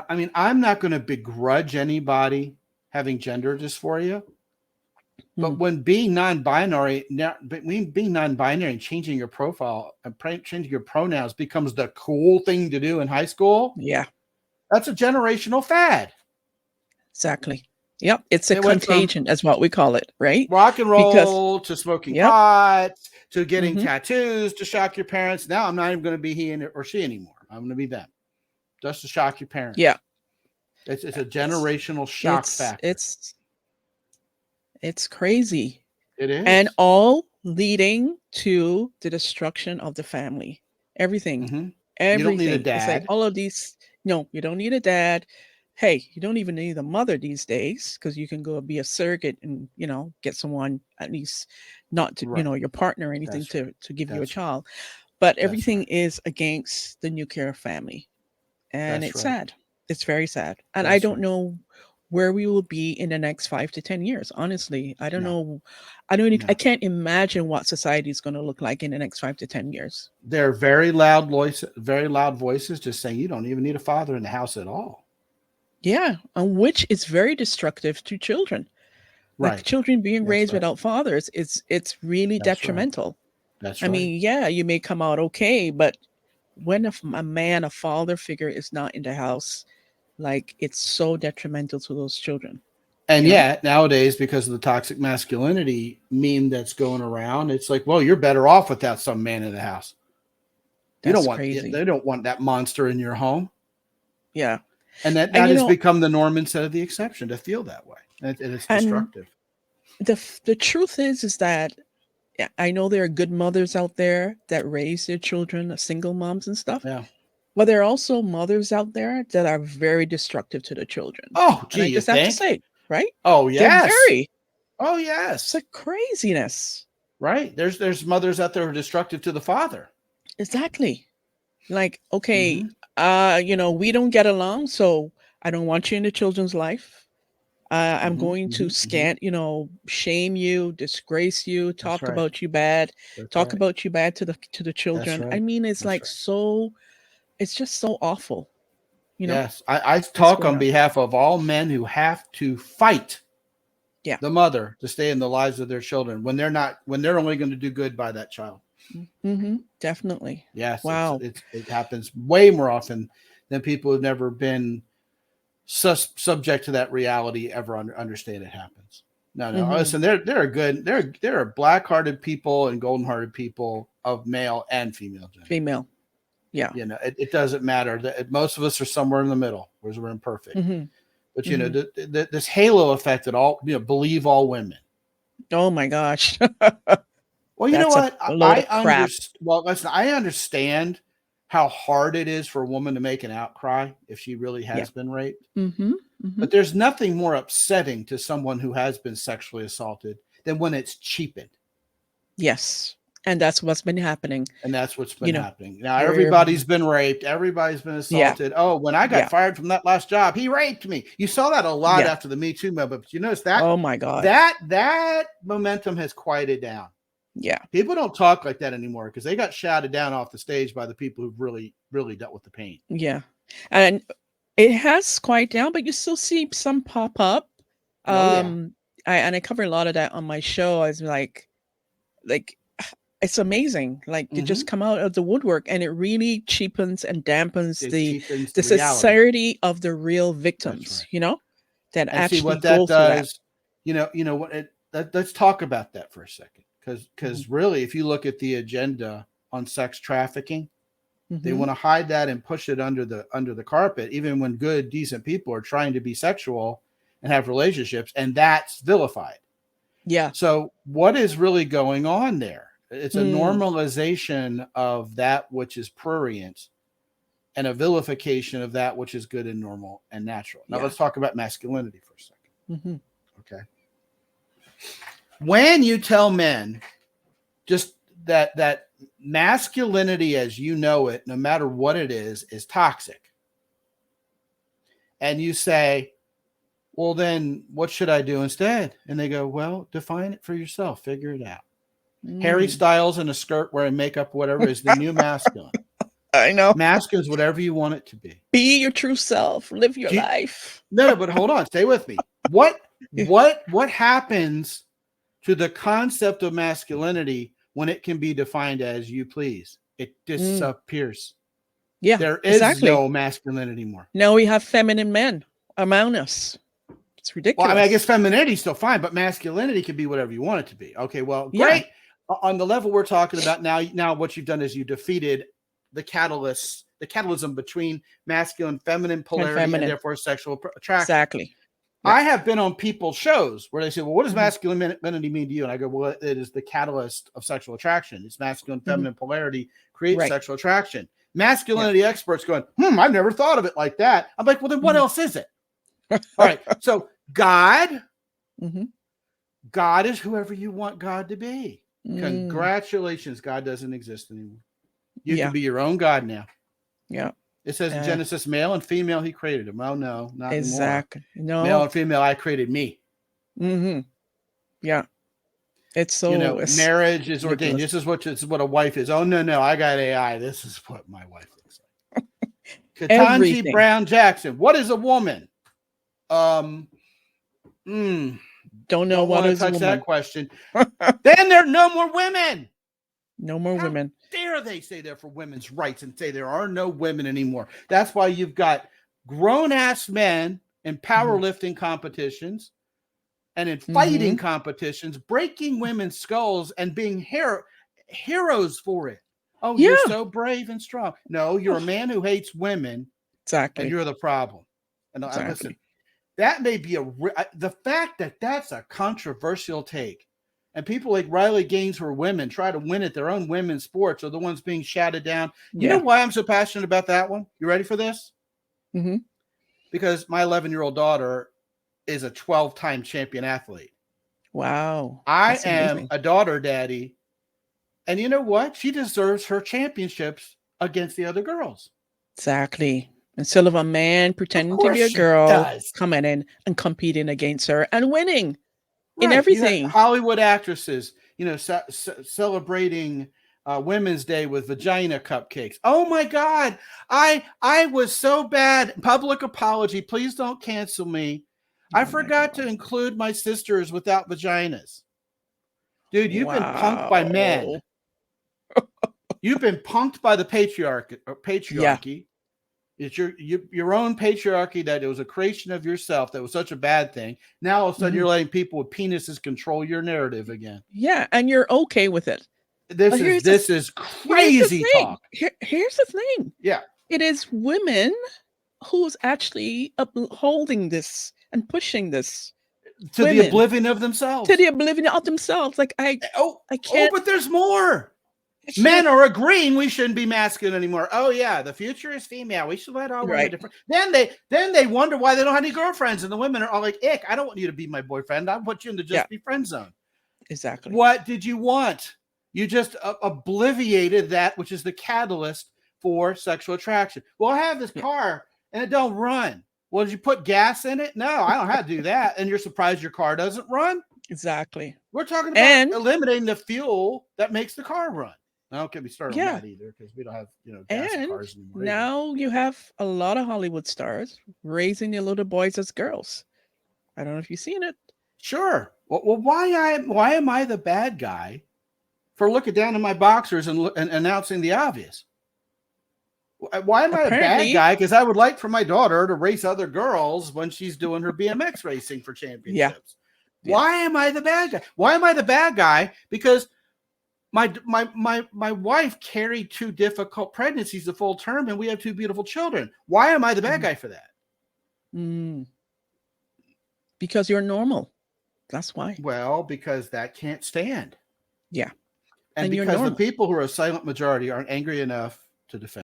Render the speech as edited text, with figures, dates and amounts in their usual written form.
I mean, I'm not going to begrudge anybody having gender dysphoria, but Mm. when being non-binary, being non-binary and changing your profile and changing your pronouns becomes the cool thing to do in high school, Yeah, that's a generational fad. exactly. Yep. It's a It went from contagion, as what we call it, right? rock and Because, roll to smoking yep. pot to getting Hmm. tattoos to shock your parents. Now I'm not even going to be he or she anymore. I'm going to be them, just to shock your Yeah. parents. It's a It's, generational shock it's, factor. it's, it's crazy. It And is. all leading to the destruction of the family. Everything, Mm-hmm. You don't need a everything. It's like dad. all of these. No, you don't need a dad. Hey, you don't even need a mother these days because you can go be a surrogate and get someone at least not to Right. your partner or anything That's right. to give you a That's right. child. But That's everything right. is against the nuclear family, and That's it's right. sad. It's very sad, and I That's don't right. know where we will be in the next 5 to 10 years. Honestly, I don't No, know. I don't. I no. can't imagine what society is going to look like in the next 5 to 10 years. There are very loud voices just saying you don't even need a father in the house at all. Yeah, and which is very destructive to children. Like Right. children being That's raised right. without fathers, it's really That's right. detrimental. That's I right. mean, yeah, you may come out okay, but when a man, a father figure is not in the house, like it's so detrimental to those children, And you know? yet nowadays, because of the toxic masculinity meme that's going around, it's like, well, you're better off without some man in the house. You don't That's want crazy. they don't want that monster in your home, Yeah. and that And that has become the norm instead of the exception to feel that way, and it's and destructive. the truth is that yeah, I know there are good mothers out there that raise their children, single moms and stuff. Yeah. But there are also mothers out there that are very destructive to the children. Oh, And gee, I you just have to think? say, right? Oh, They're yes. very, Oh, it's a yes. craziness. Right. There's mothers out there who are destructive to the father. Exactly. Like, okay, Mm-hmm. we don't get along, so I don't want you in the children's life. I'm Mm-hmm. going to Mm-hmm. Mm-hmm. shame you, disgrace you, That's talk right. about you bad, That's talk right. about you bad to the That's children. I right. mean, it's That's like right. so, it's just so awful, you know, Yes. I what's talk going on on. behalf of all men who have to fight Yeah. the mother to stay in the lives of their children when they're only going to do good by that child. Mm-hmm. Definitely. Yes, Wow. it happens way more often than people who've never been subject to that reality ever understand it happens. No, no. Mm-hmm. Listen, there are good there are black hearted people and golden hearted people of male and female gender. Female. Yeah. You know, it doesn't matter. Most of us are somewhere in the middle, whereas we're imperfect. Mm-hmm. But you know, Mm-hmm. this halo effect that all believe all women. Oh my gosh. Well, you know That's what? a load of crap. Well, listen, I understand how hard it is for a woman to make an outcry if she really Yeah. has been raped. Mm-hmm. Mm-hmm. But there's nothing more upsetting to someone who has been sexually assaulted than when it's cheapened. Yes. And that's what's been happening. And that's what's been You know, happening. Now, we're everybody's been raped. Everybody's been yeah. assaulted. Oh, when I got Yeah. fired from that last job, he raped me. You saw that a lot Yeah. after the Me Too movement. But you notice that Oh my God. that momentum has quieted down. Yeah. People don't talk like that anymore because they got shouted down off the stage by the people who've really, really dealt with the pain. Yeah. And it has quieted down, but you still see some pop up. Oh yeah, Um, I cover a lot of that on my show. I was like it's amazing. Like they mm-hmm. just come out of the woodwork, and it really cheapens and dampens It cheapens the the reality. sincerity of the real That's victims. right. That And see actually what that go through that. does. You know what? Let's talk about that for a second, Mm-hmm. because really, if you look at the agenda on sex trafficking, they Mm-hmm. want to hide that and push it under the carpet, even when good, decent people are trying to be sexual and have relationships, and that's vilified. Yeah. So, what is really going on there? It's a Mm. normalization of that which is prurient and a vilification of that which is good and normal and natural. Now, Yeah. let's talk about masculinity for a second. Mm-hmm. Okay. When you tell men just that masculinity as you know it, no matter what it is toxic, and you say, well, then what should I do instead? And they go, well, define it for yourself, figure it out. Harry Mm. Styles in a skirt wearing makeup, whatever, is the new masculine. I know. Masculine is whatever you want it to be. Be your true self. Live your life. No, but hold on. Stay with me. What happens to the concept of masculinity when it can be defined as you please? It disappears. Yeah, there is no masculinity anymore. Now we have feminine men among us. It's ridiculous. Well, I mean, I guess femininity is still fine, but masculinity can be whatever you want it to be. Okay, well, great. On the level we're talking about now what you've done is you defeated the catalysm between masculine, feminine polarity, and therefore sexual attraction. Exactly. Yeah. I have been on people's shows where they say, well, what does masculinity mean to you? And I go, well, it is the catalyst of sexual attraction. It's masculine, feminine polarity creates sexual attraction. Masculinity experts going, I've never thought of it like that. I'm like, well, then what else is it? All right. So God is whoever you want God to be. Congratulations. God doesn't exist anymore. You can be your own God now. Yeah. It says in Genesis, male and female, he created them. Oh, no, not exactly. anymore. No. Male and female, I created me. Yeah. It's so marriage is ordained. This is what a wife is. Oh, no, I got AI. This is what my wife looks like. Ketanji Brown Jackson. What is a woman? Don't know what is a woman. That question. Then there are no more women. No more women. Dare they say they're for women's rights and say there are no women anymore? That's why you've got grown-ass men in powerlifting competitions and in fighting competitions, breaking women's skulls and being heroes for it. Oh, you're so brave and strong. No, you're a man who hates women. Exactly. And you're the problem. And listen, that may be the fact that that's a controversial take. And people like Riley Gaines, who are women, try to win at their own women's sports, are the ones being shouted down. You know why I'm so passionate about that one? You ready for this? Because my 11-year-old daughter is a 12-time champion athlete. Wow. I am a daughter daddy. And you know what? She deserves her championships against the other girls. Exactly. Instead of a man pretending to be a girl coming in and competing against her and winning. In everything. Hollywood actresses, celebrating Women's Day with vagina cupcakes. Oh my God. I was so bad. Public apology. Please don't cancel me. I forgot to include my sisters without vaginas. Dude, you've been punked by men. You've been punked by the patriarchy. It's your own patriarchy that it was a creation of yourself that was such a bad thing. Now all of a sudden you're letting people with penises control your narrative again. Yeah, and you're okay with it. This is crazy talk. Here's the thing. Yeah. It is women who's actually upholding this and pushing this. To the oblivion of themselves. To the oblivion of themselves. Like I can't. Oh, but there's more. Men are agreeing we shouldn't be masculine anymore. Oh yeah, the future is female. We should let all women different. Then they wonder why they don't have any girlfriends, and the women are all like, "Ick, I don't want you to be my boyfriend. I want you in the just be friend zone." Exactly. What did you want? You just obliviated that, which is the catalyst for sexual attraction. Well, I have this car and it don't run. Well, did you put gas in it? No, I don't have to do that. And you're surprised your car doesn't run? Exactly. We're talking about eliminating the fuel that makes the car run. I don't get me started on that either, because we don't have gas cars anymore. Now you have a lot of Hollywood stars raising their little boys as girls. I don't know if you've seen it. Sure. Well, why am I the bad guy for looking down at my boxers and announcing the obvious? Why am I a bad guy? Because I would like for my daughter to race other girls when she's doing her BMX racing for championships. Why am I the bad guy? Why am I the bad guy? Because my wife carried 2 difficult pregnancies, the full term, and we have 2 beautiful children. Why am I the bad guy for that? Because you're normal. That's why. Well, because that can't stand. Yeah. And because the people who are a silent majority aren't angry enough to defend.